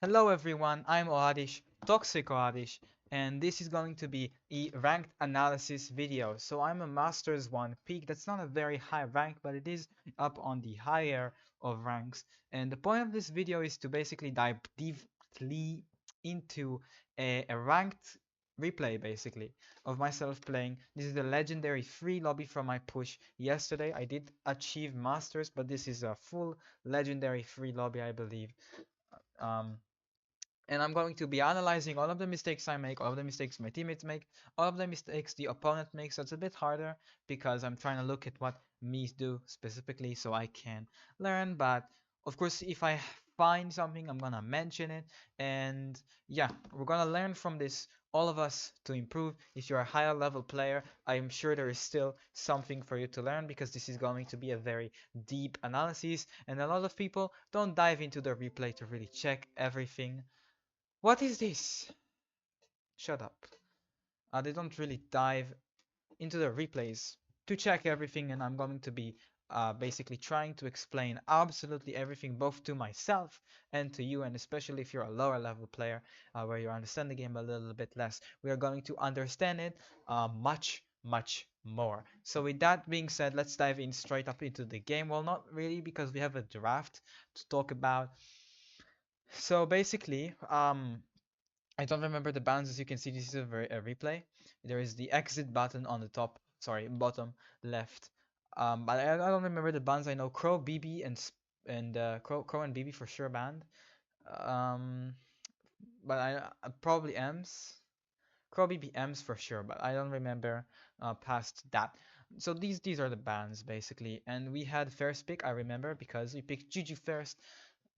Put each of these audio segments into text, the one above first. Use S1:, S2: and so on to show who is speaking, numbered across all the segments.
S1: Hello everyone, I'm Oadish, Toxic Oadish, and this is going to be a ranked analysis video. So I'm a Masters 1 peak. That's not a very high rank, but it is up on the higher of ranks. And the point of this video is to basically dive deeply into a ranked replay basically of myself playing. This is the legendary free lobby from my push yesterday. I did achieve Masters, but this is a full legendary free lobby, I believe. Um, and I'm going to be analyzing all of the mistakes I make, all of the mistakes my teammates make, all of the mistakes the opponent makes. So it's a bit harder because I'm trying to look at what me do specifically so I can learn. But of course, if I find something, I'm gonna mention it. And yeah, we're gonna learn from this, all of us, to improve. If you're a higher level player, I'm sure there is still something for you to learn because this is going to be a very deep analysis. And a lot of people don't dive into the replay to really check everything. What is this? Shut up. They don't really dive into the replays to check everything, and I'm going to be basically trying to explain absolutely everything, both to myself and to you, and especially if you're a lower level player where you understand the game a little bit less. We are going to understand it much more. So with that being said, let's dive in straight up into the game. Well, not really, because we have a draft to talk about. So basically, I don't remember the balance. As you can see, this is a replay. There is the exit button on the top, sorry, bottom left. But I don't remember the bans. I know Crow, BB, and Crow and BB for sure banned. Um, but I probably M's. Crow, BB, M's for sure, but I don't remember past that. So these are the bans basically, and we had first pick. I remember because we picked Juju first.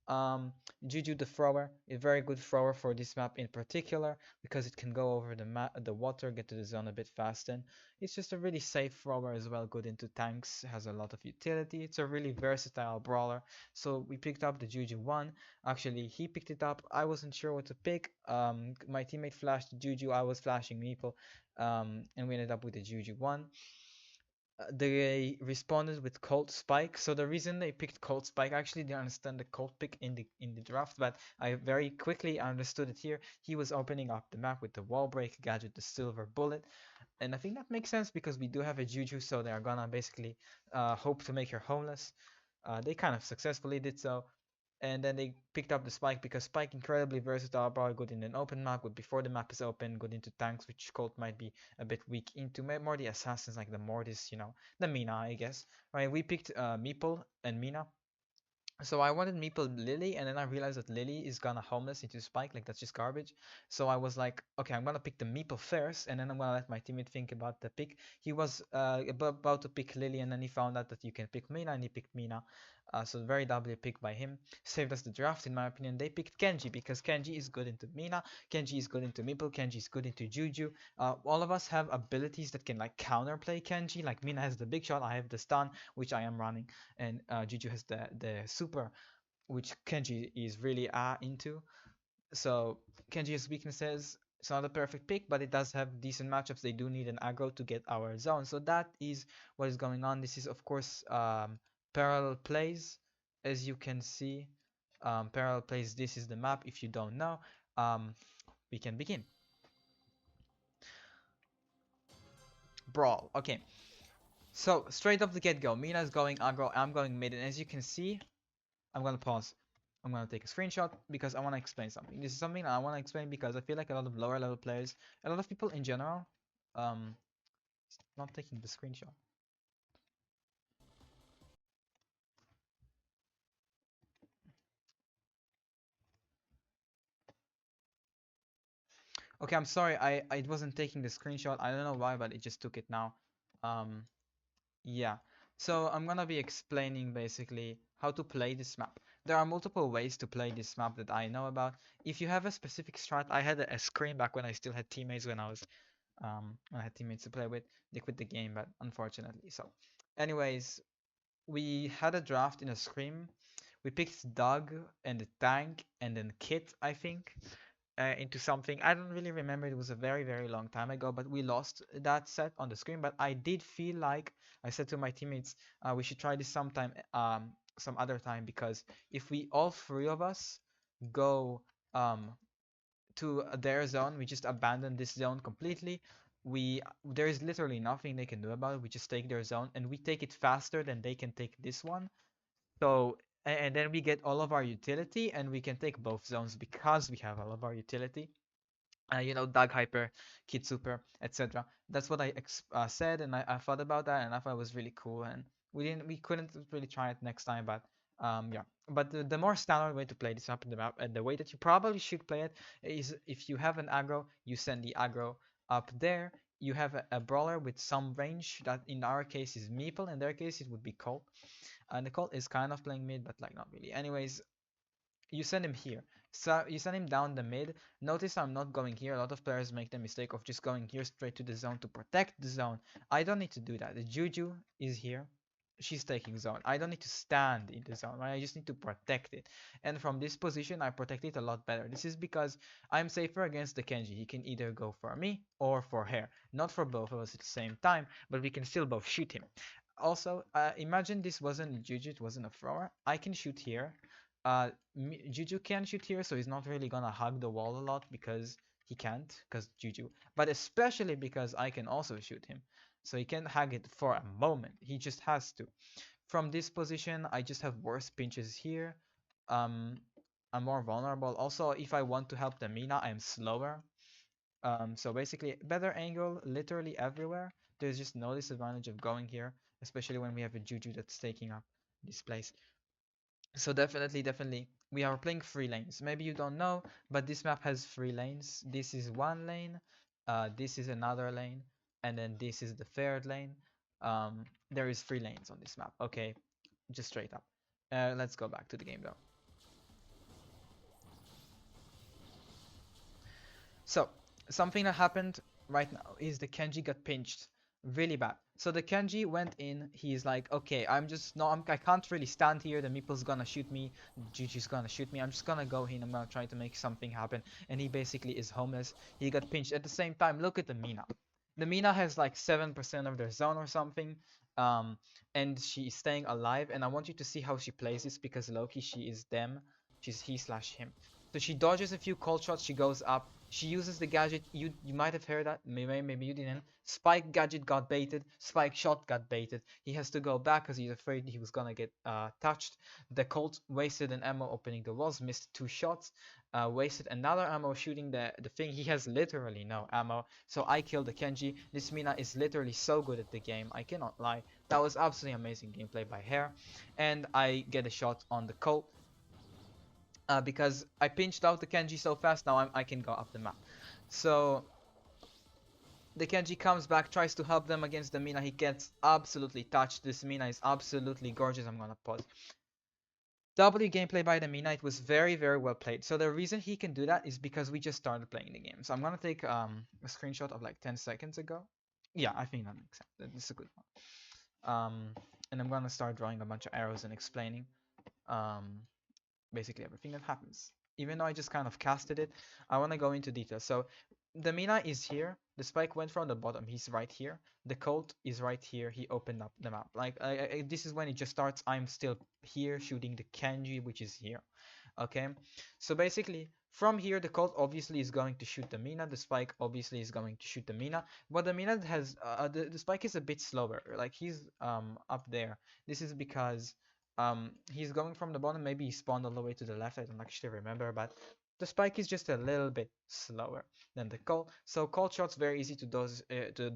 S1: um, Juju the thrower, a very good thrower for this map in particular because it can go over the water, get to the zone a bit fast, and it's just a really safe thrower as well. Good into tanks, has a lot of utility. It's a really versatile brawler. So we picked up the Juju one. Actually, he picked it up. I wasn't sure what to pick. My teammate flashed Juju. I was flashing Meeple, and we ended up with the Juju one. They responded with Colt Spike. So the reason they picked Colt Spike, actually didn't understand the Colt pick in the draft, but I very quickly understood it here. He was opening up the map with the wall break gadget, the silver bullet, and I think that makes sense because we do have a Juju, so they are gonna basically hope to make her homeless. They kind of successfully did so. And then they picked up the Spike because Spike incredibly versatile, probably good in an open map, good before the map is open, good into tanks, which Colt might be a bit weak into. More the assassins like the Mortis, the Mina, I guess. Right? We picked Meeple and Mina. So I wanted Meeple Lily, and then I realized that Lily is gonna homeless into Spike, like that's just garbage. So I was like, okay, I'm gonna pick the Meeple first, and then I'm gonna let my teammate think about the pick. He was about to pick Lily, and then he found out that you can pick Mina, and he picked Mina. So very doubly pick by him. Saved us the draft, in my opinion. They picked Kenji because Kenji is good into Mina, Kenji is good into Meeple, Kenji is good into Juju. All of us have abilities that can like counterplay Kenji. Like Mina has the big shot, I have the stun, which I am running, and Juju has the super, which Kenji is really into. So Kenji's weaknesses, it's not a perfect pick, but it does have decent matchups. They do need an aggro to get our zone. So that is what is going on. This is of course parallel plays, as you can see. Parallel plays. This is the map. If you don't know, um, we can begin. Brawl. Okay. So straight off the get-go, Mina is going aggro. I'm going mid, and as you can see, I'm gonna pause. I'm gonna take a screenshot because I want to explain something. This is something I want to explain because I feel like a lot of lower level players, a lot of people in general, um, not taking the screenshot. Okay, I'm sorry. I wasn't taking the screenshot. I don't know why, but it just took it now. Um, yeah. So I'm gonna be explaining basically how to play this map. There are multiple ways to play this map that I know about. If you have a specific strat, I had a screen back when I still had teammates when I had teammates to play with. They quit the game, but unfortunately. So, anyways, we had a draft in a scrim. We picked Doug and the tank and then Kit, I think, into something. I don't really remember. It was a very long time ago, but we lost that set on the screen. But I did feel like I said to my teammates, we should try this sometime, some other time, because if we all three of us go um to their zone. We just abandon this zone completely. There is literally nothing they can do about it. We just take their zone and we take it faster than they can take this one. So and then we get all of our utility and we can take both zones because we have all of our utility. Dag Hyper, Kid Super, etc. That's what I said, and I thought about that, and I thought it was really cool. And we couldn't really try it next time, but yeah. But the more standard way to play this up in the map, and the way that you probably should play it, is if you have an aggro, you send the aggro up there. You have a brawler with some range that in our case is Meeple, in their case it would be Colt. And the Colt is kind of playing mid, but like not really. Anyways, you send him here. So you send him down the mid. Notice I'm not going here. A lot of players make the mistake of just going here straight to the zone to protect the zone. I don't need to do that. The Juju is here. She's taking zone. I don't need to stand in the zone, right? I just need to protect it. And from this position, I protect it a lot better. This is because I'm safer against the Kenji. He can either go for me or for her. Not for both of us at the same time, but we can still both shoot him. Also, imagine this wasn't Juju, it wasn't a thrower. I can shoot here. Juju can shoot here, so he's not really gonna hug the wall a lot because he can't, because Juju. But especially because I can also shoot him. So he can hug it for a moment. He just has to. From this position, I just have worse pinches here. Um, I'm more vulnerable. Also, if I want to help the Mina, I'm slower. So basically, better angle literally everywhere. There's just no disadvantage of going here, especially when we have a Juju that's taking up this place. So definitely, we are playing 3 lanes. Maybe you don't know, but this map has 3 lanes. This is one lane, this is another lane, and then this is the third lane. There is 3 lanes on this map. Okay, just straight up. Let's go back to the game though. So, something that happened right now is the Kenji got pinched really bad. So the Kenji went in, he's like, okay, I can't really stand here, the Meeple's gonna shoot me, Juju's gonna shoot me, I'm just gonna go in, I'm gonna try to make something happen, and he basically is homeless, he got pinched. At the same time, look at the Mina. The Mina has like 7% of their zone or something, um, and she is staying alive, and I want you to see how she plays this, because Loki, she is them, she's he/him. So she dodges a few cold shots, she goes up, she uses the gadget, you might have heard that, maybe you didn't. Spike gadget got baited, Spike shot got baited. He has to go back because he's afraid he was gonna get touched. The Colt wasted an ammo opening the walls, missed 2 shots, wasted another ammo shooting the thing. He has literally no ammo, so I killed the Kenji. This Mina is literally so good at the game, I cannot lie. That was absolutely amazing gameplay by her. And I get a shot on the Colt because I pinched out the Kenji so fast, now I can go up the map. So the Kenji comes back, tries to help them against the Mina. He gets absolutely touched. This Mina is absolutely gorgeous. I'm gonna pause. W gameplay by the Mina. It was very well played. So the reason he can do that is because we just started playing the game. So I'm gonna take a screenshot of like 10 seconds ago. Yeah, I think that makes sense. That's a good one. And I'm gonna start drawing a bunch of arrows and explaining. Um, basically everything that happens. Even though I just kind of casted it, I want to go into detail. So the Mina is here. The Spike went from the bottom. He's right here. The Colt is right here. He opened up the map. Like this is when it just starts. I'm still here shooting the Kenji, which is here. Okay. So basically, from here, the Colt obviously is going to shoot the Mina. The Spike obviously is going to shoot the Mina. But the Mina has the Spike is a bit slower. Like he's up there. This is because he's going from the bottom. Maybe he spawned all the way to the left. I don't actually remember, but the Spike is just a little bit slower than the Colt. So Colt shots very easy to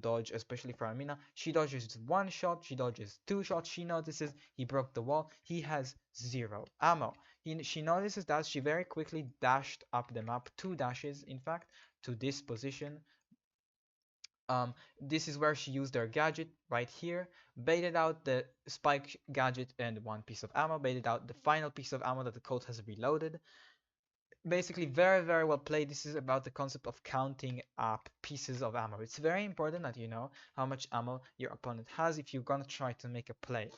S1: dodge, especially for Amina. She dodges 1 shot, she dodges 2 shots. She notices he broke the wall. He has 0 ammo. She notices that. She very quickly dashed up the map, 2 dashes in fact, to this position. This is where she used her gadget right here, baited out the Spike gadget and 1 piece of ammo, baited out the final piece of ammo that the Colt has reloaded. Basically, very well played. This is about the concept of counting up pieces of ammo. It's very important that you know how much ammo your opponent has if you're gonna try to make a play.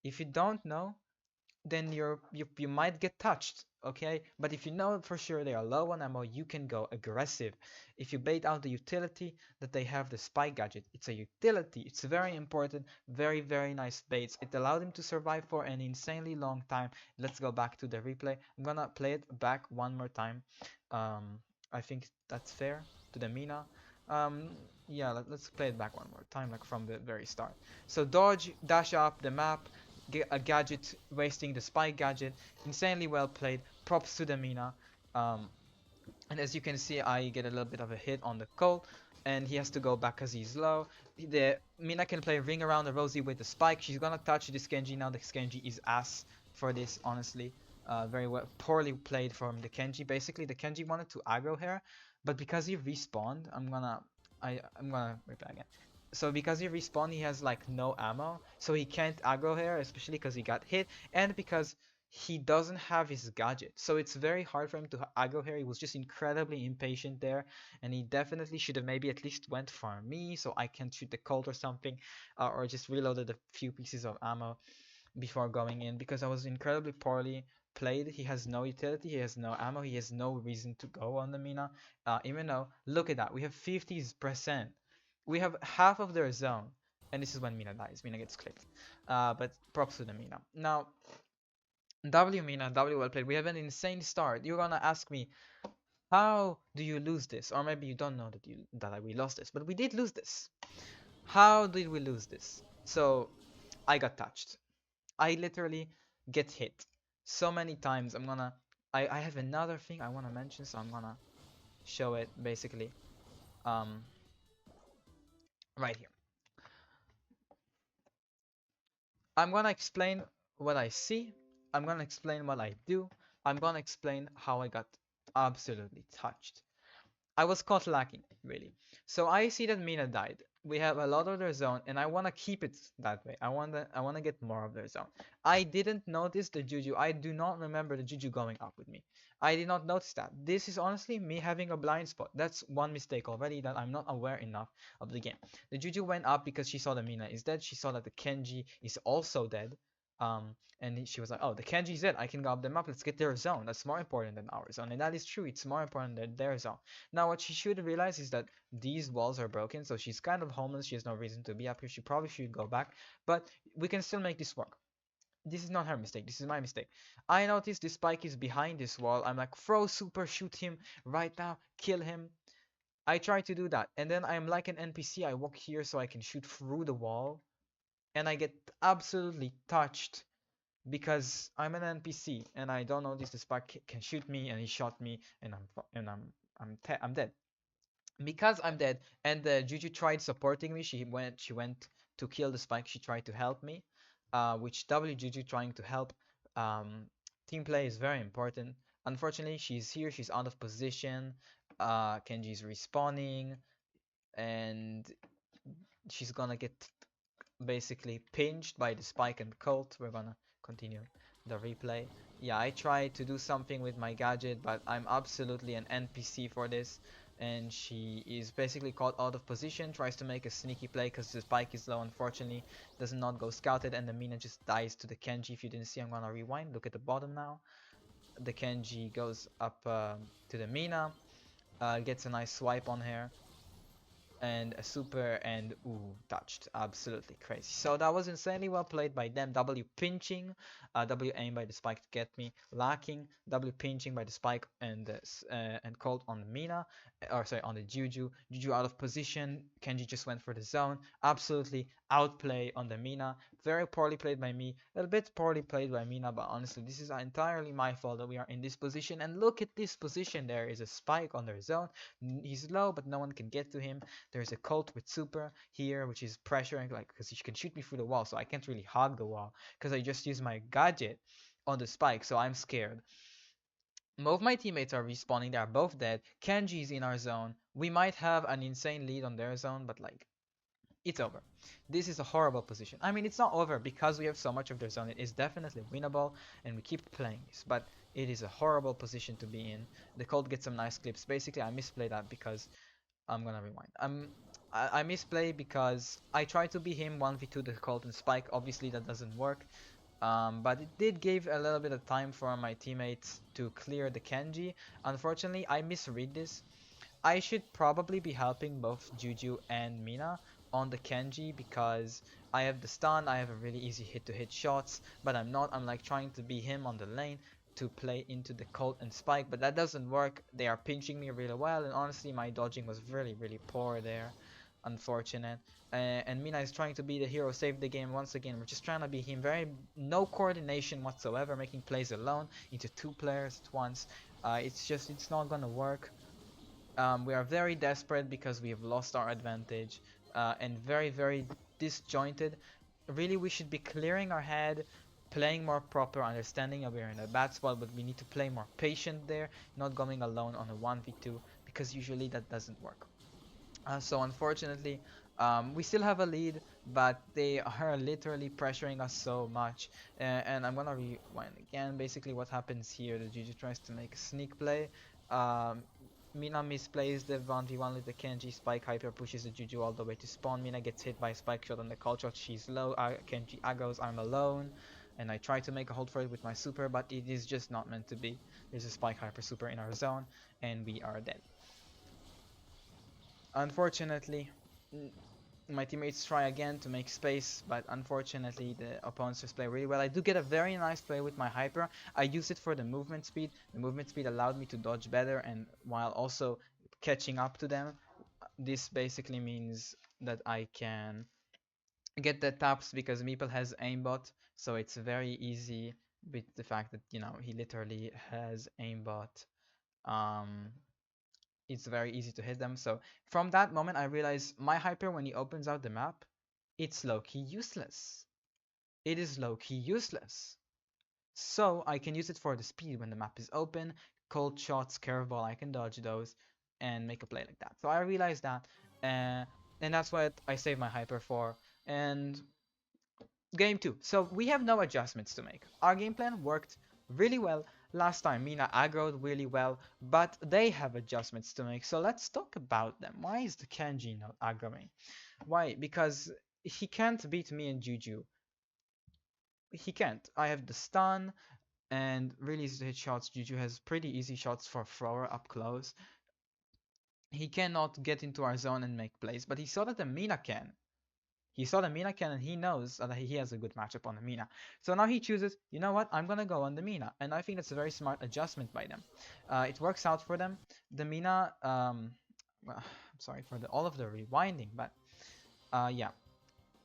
S1: If you don't know, then you might get touched, okay? But if you know for sure they are low on ammo, you can go aggressive. If you bait out the utility that they have the spike gadget, it's a utility. It's very important, very, very nice baits. It allowed him to survive for an insanely long time. Let's go back to the replay. I'm gonna play it back one more time. Um, I think that's fair to the Mina. Um, yeah, let's play it back one more time, like from the very start. So dodge, dash up the map, a gadget, wasting the spike gadget. Insanely well played. Props to the Mina. Um, and as you can see, I get a little bit of a hit on the Colt, and he has to go back because he's low. The Mina can play ring around the Rosie with the spike. She's gonna touch this Genji now. The Genji is ass for this, honestly. Very well, poorly played from the Kenji. Basically, the Kenji wanted to aggro her, but because he respawned, I'm gonna reply again. So because he respawned, he has like no ammo, so he can't aggro her, especially because he got hit, and because he doesn't have his gadget. So it's very hard for him to aggro here. He was just incredibly impatient there, and he definitely should have maybe at least went for me so I can shoot the Colt or something, or just reloaded a few pieces of ammo before going in, because I was incredibly poorly played. He has no utility, he has no ammo, he has no reason to go on the Mina. Even though, look at that, we have 50%. We have half of their zone, and this is when Mina dies. Mina gets clipped. But props to the Mina. Now, W Mina, W well played. We have an insane start. You're gonna ask me, how do you lose this? Or maybe you don't know that we lost this, but we did lose this. How did we lose this? So I got touched. I literally get hit so many times. I have another thing I wanna mention, so I'm gonna show it basically um right here. I'm gonna explain what I see. I'm gonna explain what I do. I'm gonna explain how I got absolutely touched. I was caught lacking, really. So I see that Mina died. We have a lot of their zone, and I want to keep it that way. I wanna get more of their zone. I didn't notice the Juju. I do not remember the Juju going up with me. I did not notice that. This is honestly me having a blind spot. That's one mistake already, that I'm not aware enough of the game. The Juju went up because she saw the Mina is dead. She saw that the Kenji is also dead. And she was like, oh, the Kenji's dead. I can go up the map. Let's get their zone. That's more important than our zone. And that is true. It's more important than their zone. Now, what she should realize is that these walls are broken, so she's kind of homeless. She has no reason to be up here. She probably should go back, but we can still make this work. This is not her mistake. This is my mistake. I noticed this spike is behind this wall. I'm like, throw super, shoot him right now, kill him. I try to do that, and then I'm like an NPC. I walk here so I can shoot through the wall, and I get absolutely touched because I'm an NPC and I don't notice the spike can shoot me, and he shot me, and I'm dead. Because I'm dead, and the Juju tried supporting me. She went to kill the spike. She tried to help me, which W Juju trying to help. Team play is very important. Unfortunately, she's here. She's out of position. Kenji's respawning, and she's gonna get basically pinched by the spike and Colt. We're gonna continue the replay. Yeah, I tried to do something with my gadget, but I'm absolutely an NPC for this. And she is basically caught out of position, tries to make a sneaky play because the spike is low, unfortunately. Does not go scouted, and the Mina just dies to the Kenji. If you didn't see, I'm gonna rewind. Look at the bottom now. The Kenji goes up to the Mina, gets a nice swipe on her, and a super, and ooh, touched. Absolutely crazy. So that was insanely well played by them. W pinching, W aim by the spike to get me, lacking, W pinching by the spike, and Colt on the Mina, or sorry, on the Juju. Juju out of position. Kenji just went for the zone. Absolutely outplay on the Mina. Very poorly played by me. A little bit poorly played by Mina, but honestly, this is entirely my fault that we are in this position. And look at this position. There is a spike on their zone. He's low, but no one can get to him. There's a Colt with super here, which is pressuring, like, because he can shoot me through the wall, so I can't really hog the wall because I just use my gadget on the spike, so I'm scared. Both my teammates are respawning. They are both dead. Kenji's in our zone. We might have an insane lead on their zone, but like, it's over. This is a horrible position. I mean, it's not over because we have so much of their zone. It is definitely winnable, and we keep playing this, but it is a horrible position to be in. The Colt gets some nice clips. Basically, I misplayed that because I'm gonna rewind. I misplay because I try to be him 1v2 the Colt and Spike. Obviously that doesn't work. But it did give a little bit of time for my teammates to clear the Kenji. Unfortunately, I misread this. I should probably be helping both Juju and Mina on the Kenji because I have the stun, I have a really easy hit to hit shots, but I'm not. I'm like trying to be him on the lane to play into the Colt and Spike, but that doesn't work. They are pinching me really well, and honestly, my dodging was really, really poor there. Unfortunate. And Mina is trying to be the hero, save the game once again. We're just trying to be him. Very no coordination whatsoever, making plays alone into two players at once. It's not gonna work. We are very desperate because we have lost our advantage and very, very disjointed. Really, we should be clearing our head, playing more proper, understanding that we're in a bad spot, but we need to play more patient there, not going alone on a 1v2 because usually that doesn't work. So unfortunately, we still have a lead, but they are literally pressuring us so much. And I'm gonna rewind again. Basically, what happens here? The Juju tries to make a sneak play. Um, Mina misplays the 1v1 with the Kenji. Spike Hyper pushes the Juju all the way to spawn. Mina gets hit by a Spike shot on the call shot. She's low. Kenji Agos, I'm alone. And I try to make a hold for it with my super, but it is just not meant to be. There's a Spike Hyper super in our zone, and we are dead. Unfortunately, my teammates try again to make space, but unfortunately the opponents just play really well. I do get a very nice play with my hyper. I use it for the movement speed. The movement speed allowed me to dodge better, and while also catching up to them, this basically means that I can get the taps because Meeple has aimbot, so it's very easy with the fact that he literally has aimbot. Um, it's very easy to hit them. So from that moment, I realized my hyper, when he opens out the map, it's low-key useless. It is low-key useless. So I can use it for the speed when the map is open. Cold shots, curveball, I can dodge those and make a play like that. So I realized that, and that's what I saved my hyper for. And game 2. So we have no adjustments to make. Our game plan worked really well last time. Mina aggroed really well, but they have adjustments to make. So let's talk about them. Why is the Kenji not aggroing? Why? Because he can't beat me and Juju. He can't. I have the stun and really easy to hit shots. Juju has pretty easy shots for thrower up close. He cannot get into our zone and make plays, but he saw that the Mina can. He saw the Mina can and he knows that he has a good matchup on the Mina. So now he chooses, you know what, I'm gonna go on the Mina. And I think that's a very smart adjustment by them. It works out for them. The Mina, well, I'm sorry for all of the rewinding, but yeah.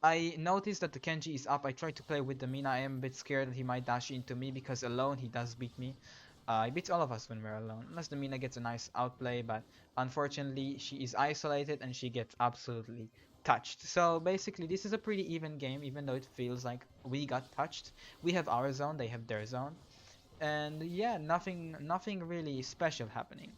S1: I noticed that the Kenji is up. I tried to play with the Mina. I am a bit scared that he might dash into me because alone he does beat me. He beats all of us when we're alone. Unless the Mina gets a nice outplay, but unfortunately she is isolated and she gets absolutely touched. So basically this is a pretty even game, even though it feels like we got touched. We have our zone, they have their zone. And yeah, nothing really special happening.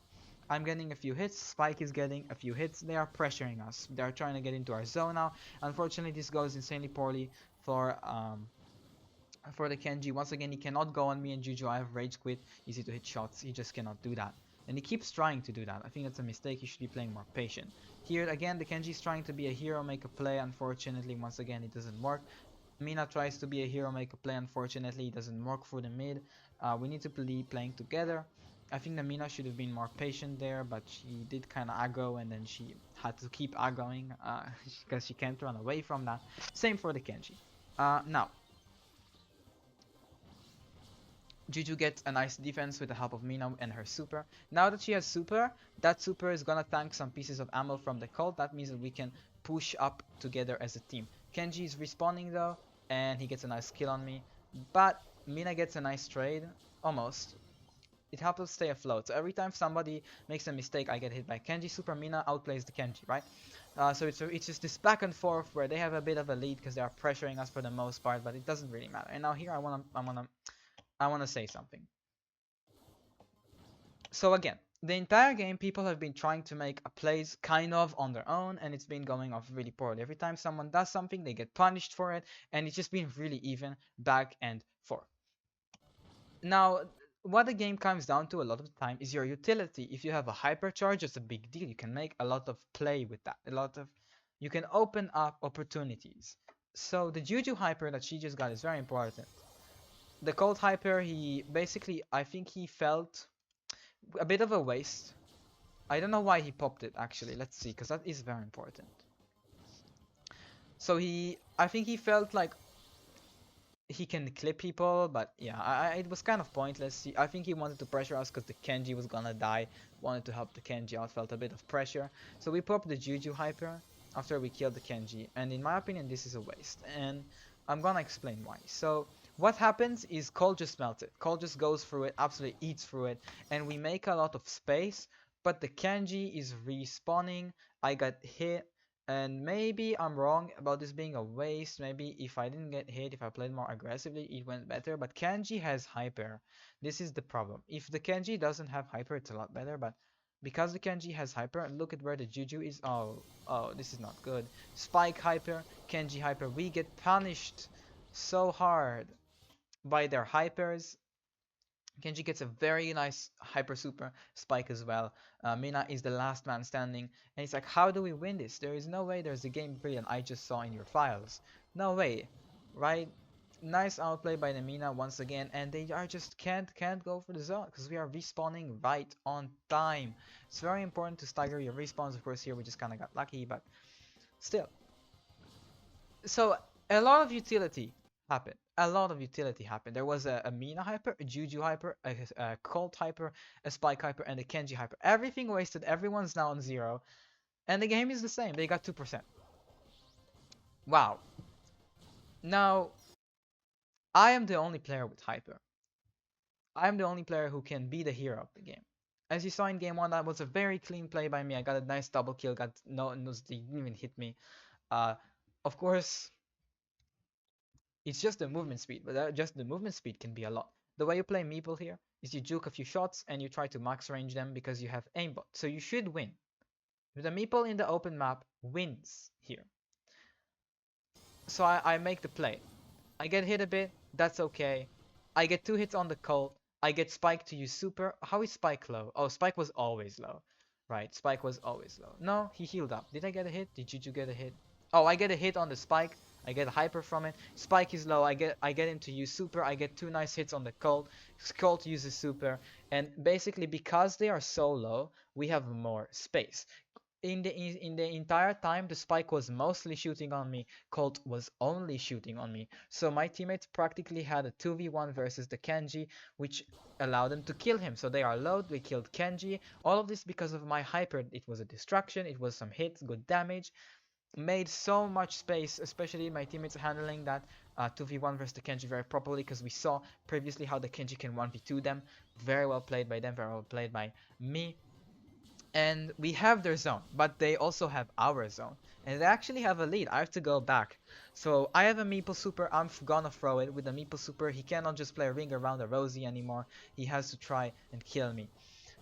S1: I'm getting a few hits, Spike is getting a few hits, they are pressuring us. They are trying to get into our zone now. Unfortunately, this goes insanely poorly for the Kenji. Once again, he cannot go on me and Juju. I have rage quit, easy to hit shots, he just cannot do that. And he keeps trying to do that. I think that's a mistake, he should be playing more patient. Here again, the Kenji is trying to be a hero, make a play. Unfortunately, once again, it doesn't work. Mina tries to be a hero, make a play. Unfortunately, it doesn't work for the mid. We need to be playing together. I think the Mina should have been more patient there, but she did kind of aggro and then she had to keep aggroing because she can't run away from that. Same for the Kenji. Now, Juju gets a nice defense with the help of Mina and her super. Now that she has super, that super is gonna tank some pieces of ammo from the Colt. That means that we can push up together as a team. Kenji is respawning though, and he gets a nice kill on me. But Mina gets a nice trade, almost. It helps us stay afloat. So every time somebody makes a mistake, I get hit by Kenji. Super Mina outplays the Kenji, right? So it's just this back and forth where they have a bit of a lead because they are pressuring us for the most part, but it doesn't really matter. And now here I wanna say something. So again, the entire game, people have been trying to make a plays kind of on their own, and it's been going off really poorly. Every time someone does something, they get punished for it, and it's just been really even back and forth. Now, what the game comes down to a lot of the time is your utility. If you have a hypercharge, it's a big deal. You can make a lot of play with that. You can open up opportunities. So the Juju hyper that she just got is very important. the Cold Hyper, he basically, I think he felt a bit of a waste. I don't know why he popped it actually. Let's see, because that is very important. So I think he felt like he can clip people, but yeah, it was kind of pointless. I think he wanted to pressure us because the Kenji was gonna die. Wanted to help the Kenji out, felt a bit of pressure. So we popped the Juju Hyper after we killed the Kenji, and in my opinion, this is a waste. And I'm gonna explain why. So what happens is Cole just melted. Cole just goes through it, absolutely eats through it, and we make a lot of space. But the Kenji is respawning. I got hit. And maybe I'm wrong about this being a waste. Maybe if I didn't get hit, if I played more aggressively, it went better. But Kenji has hyper. This is the problem. If the Kenji doesn't have hyper, it's a lot better. But because the Kenji has hyper, look at where the Juju is. Oh, this is not good. Spike hyper, Kenji hyper. We get punished so hard by their hypers. Genji gets a very nice hyper super spike as well. Mina is the last man standing, and it's like, how do we win this? There is no way there's a game brilliant I just saw in your files. No way, right? Nice outplay by the Mina once again, and they are just can't go for the zone because we are respawning right on time. It's very important to stagger your respawns. Of course, here we just kind of got lucky, but still. So a lot of utility happened. A lot of utility happened. There was a Mina hyper, a Juju hyper, a Colt hyper, a Spike hyper, and a Kenji hyper. Everything wasted. Everyone's now on 0. And the game is the same. They got 2%. Wow. Now, I am the only player with hyper. I am the only player who can be the hero of the game. As you saw in game 1, that was a very clean play by me. I got a nice double kill. Got no, they didn't even hit me. Uh, of course, it's just the movement speed, but just the movement speed can be a lot. The way you play Meeple here is you juke a few shots and you try to max range them because you have aimbot. So you should win. The Meeple in the open map wins here. So I make the play. I get hit a bit, that's okay. I get 2 hits on the Colt. I get Spike to use super. How is Spike low? Oh, Spike was always low. Right, Spike was always low. No, he healed up. Did I get a hit? Did Juju get a hit? Oh, I get a hit on the Spike. I get a hyper from it. Spike is low. I get him to use super. I get 2 nice hits on the Colt. Colt uses super. And basically, because they are so low, we have more space. In the entire time, the Spike was mostly shooting on me. Colt was only shooting on me. So my teammates practically had a 2v1 versus the Kenji, which allowed them to kill him. So they are low, they killed Kenji. All of this because of my hyper. It was a distraction, it was some hits, good damage. Made so much space, especially my teammates handling that 2v1 versus the Kenji very properly, because we saw previously how the Kenji can 1v2 them. Very well played by them, very well played by me. And we have their zone, but they also have our zone. And they actually have a lead. I have to go back. So I have a Meeple Super. I'm gonna throw it with the Meeple Super. He cannot just play a ring around a Rosie anymore. He has to try and kill me.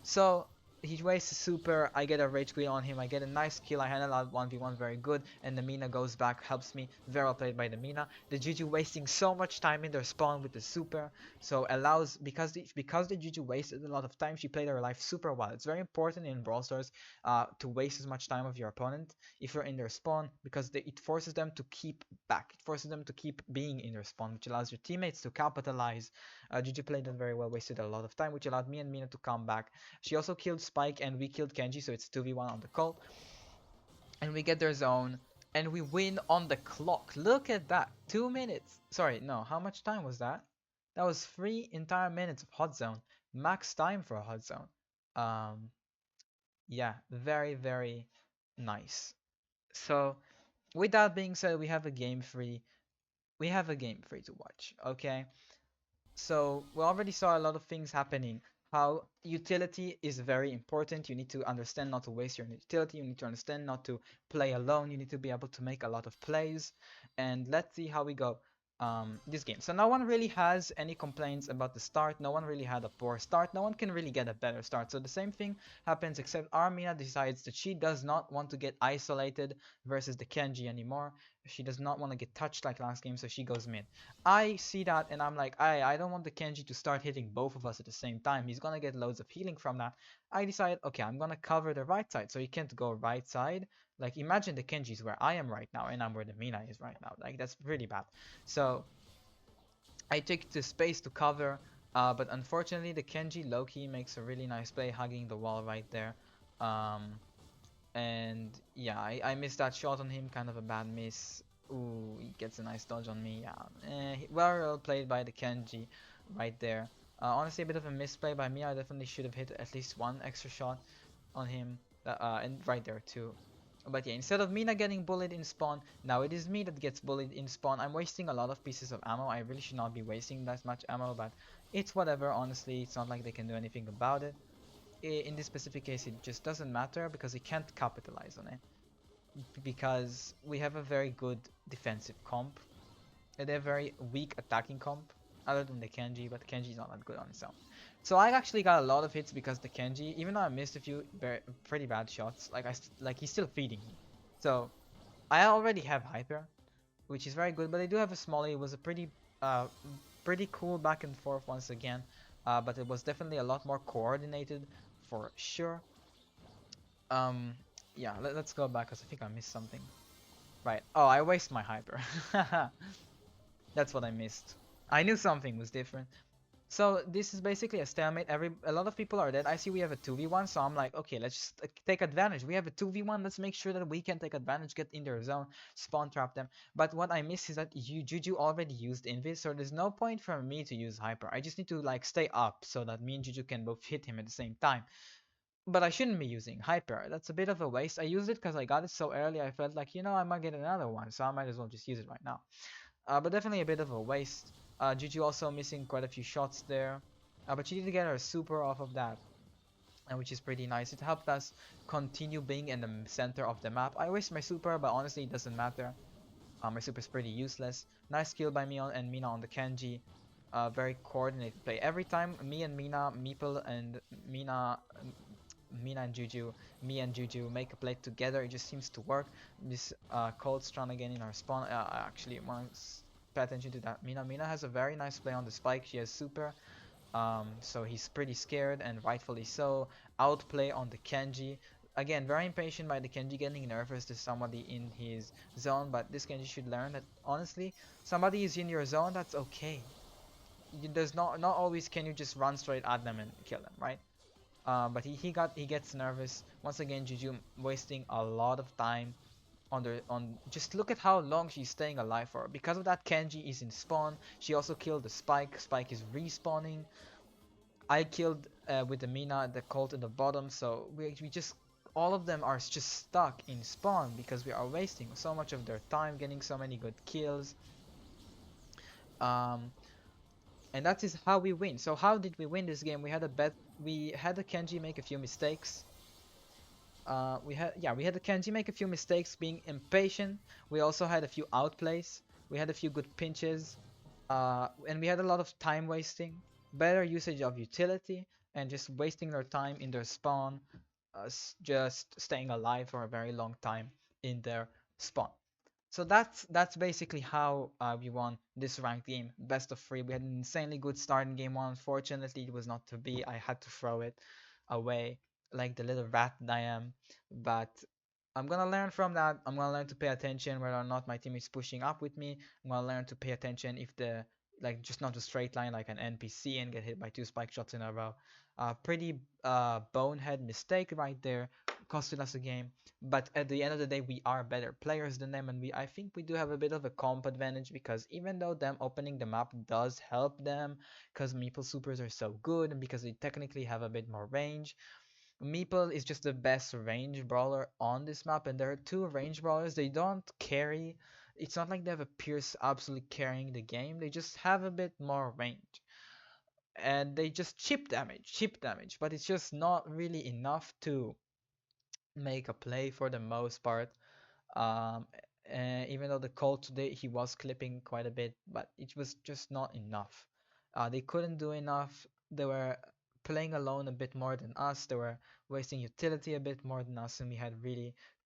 S1: So he wastes a super, I get a rage quit on him, I get a nice kill, I handle out 1v1 very good, and the Mina goes back, helps me, very well played by the Mina. The Juju wasting so much time in their spawn with the super, so allows, because the Juju wasted a lot of time, she played her life super well. It's very important in Brawl Stars to waste as much time of your opponent if you're in their spawn, because it forces them to keep back, it forces them to keep being in their spawn, which allows your teammates to capitalize. Juju played that very well, wasted a lot of time, which allowed me and Mina to come back. She also killed Spike and we killed Kenji, so it's 2v1 on the Colt. And we get their zone and we win on the clock. Look at that. 2 minutes. Sorry, no, how much time was that? That was 3 entire minutes of hot zone. Max time for a hot zone. Yeah, very, very nice. So with that being said, we have a game free. We have a game free to watch, okay? So we already saw a lot of things happening. How utility is very important. You need to understand not to waste your utility. You need to understand not to play alone. You need to be able to make a lot of plays. And let's see how we go this game. So no one really has any complaints about the start. No one really had a poor start. No one can really get a better start. So the same thing happens, except Armina decides that she does not want to get isolated versus the Kenji anymore. She does not want to get touched like last game, so she goes mid. I see that and I'm like, I don't want the Kenji to start hitting both of us at the same time. He's gonna get loads of healing from that. I decided, okay, I'm gonna cover the right side, so he can't go right side. Like, imagine the Kenji's where I am right now and I'm where the Mina is right now. Like, that's really bad. So I take the space to cover, but unfortunately the Kenji Loki makes a really nice play hugging the wall right there. Um, and yeah, I missed that shot on him, kind of a bad miss. Ooh, he gets a nice dodge on me. Yeah, well played by the Kenji right there. Honestly, a bit of a misplay by me. I definitely should have hit at least one extra shot on him, and right there too. But yeah, instead of Mina getting bullied in spawn, now it is me that gets bullied in spawn. I'm wasting a lot of pieces of ammo. I really should not be wasting that much ammo, but it's whatever, honestly. It's not like they can do anything about it. In this specific case, it just doesn't matter because he can't capitalize on it. Because we have a very good defensive comp, and they're very weak attacking comp, other than the Kenji, but the Kenji is not that good on its own. So I actually got a lot of hits because the Kenji, even though I missed a few pretty bad shots, like he's still feeding me. So I already have hyper, which is very good, but I do have a small. It was a uh pretty cool back and forth once again, but it was definitely a lot more coordinated for sure. Um, yeah, let's go back because I think I missed something. Right. Oh, I waste my hyper. That's what I missed. I knew something was different. So this is basically a stalemate. A lot of people are dead. I see we have a 2v1, so I'm like, okay, let's just take advantage. We have a 2v1. Let's make sure that we can take advantage, get in their zone, spawn trap them. But what I miss is that Juju already used Invis, so there's no point for me to use Hyper. I just need to like stay up so that me and Juju can both hit him at the same time. But I shouldn't be using Hyper. That's a bit of a waste. I used it because I got it so early. I felt like, I might get another one, so I might as well just use it right now. But definitely a bit of a waste. Juju also missing quite a few shots there. But she did get her super off of that, which is pretty nice. It helped us continue being in the center of the map. I waste my super, but honestly, it doesn't matter. My super is pretty useless. Nice kill by me and Mina on the Kenji. Very coordinated play. Every time me and Mina, Meeple and Mina, Mina and Juju, me and Juju make a play together, it just seems to work. This cold stun again in our spawn. I actually want to pay attention to that. Mina has a very nice play on the spike. She has super. So he's pretty scared, and rightfully so. Outplay on the Kenji. Again, very impatient by the Kenji, getting nervous to somebody in his zone, but this Kenji should learn that honestly, somebody is in your zone, that's okay. There's not always can you just run straight at them and kill them, right? But he gets nervous. Once again, Juju wasting a lot of time on just look at how long she's staying alive for. Because of that, Kenji is in spawn. She also killed the Spike. Spike is respawning. I killed with the Mina the Colt in the bottom, so we just all of them are just stuck in spawn because we are wasting so much of their time getting so many good kills. Um, and that is how we win. So how did we win this game? We had the Kenji make a few mistakes. We had the Kenji make a few mistakes being impatient. We also had a few outplays. We had a few good pinches. And we had a lot of time wasting, better usage of utility, and just wasting their time in their spawn, just staying alive for a very long time in their spawn. So that's basically how we won this ranked game, best of three. We had an insanely good start in game one. Unfortunately, it was not to be. I had to throw it away like the little rat that I am. But I'm gonna learn from that. I'm gonna learn to pay attention whether or not my team is pushing up with me. I'm gonna learn to pay attention if the like just not a straight line like an NPC and get hit by two spike shots in a row. Pretty bonehead mistake right there, costing us a game. But at the end of the day, we are better players than them, and I think we do have a bit of a comp advantage because even though them opening the map does help them, because Meeple supers are so good and because they technically have a bit more range, Meeple is just the best range brawler on this map, and there are two range brawlers. They don't carry. It's not like they have a Pierce absolutely carrying the game. They just have a bit more range, and they just chip damage. But it's just not really enough to make a play for the most part. Um, Even though the Colt today he was clipping quite a bit, but it was just not enough. They couldn't do enough. They were playing alone a bit more than us. They were wasting utility a bit more than us, and we had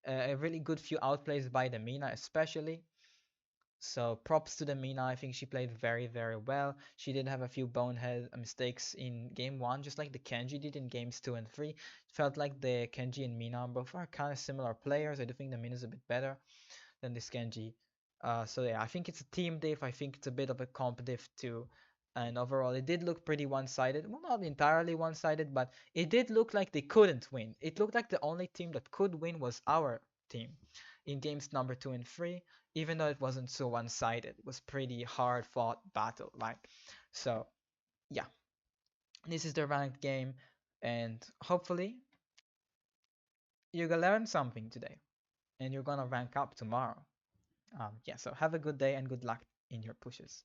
S1: a really good few outplays by the Mina especially. So props to the Mina. I think she played very well. She did have a few bonehead mistakes in game one, just like the Kenji did in games two and three. Felt like the Kenji and Mina both are kind of similar players. I do think the Mina is a bit better than this Genji. So yeah, I think it's a team diff. I think it's a bit of a comp diff too. And overall, it did look pretty one-sided. Well, not entirely one-sided, but it did look like they couldn't win. It looked like the only team that could win was our team in games number 2 and 3, even though it wasn't so one-sided. It was pretty hard-fought battle, like. So yeah, this is the ranked game, and hopefully you're gonna learn something today, and you're gonna rank up tomorrow. Yeah, so have a good day and good luck in your pushes.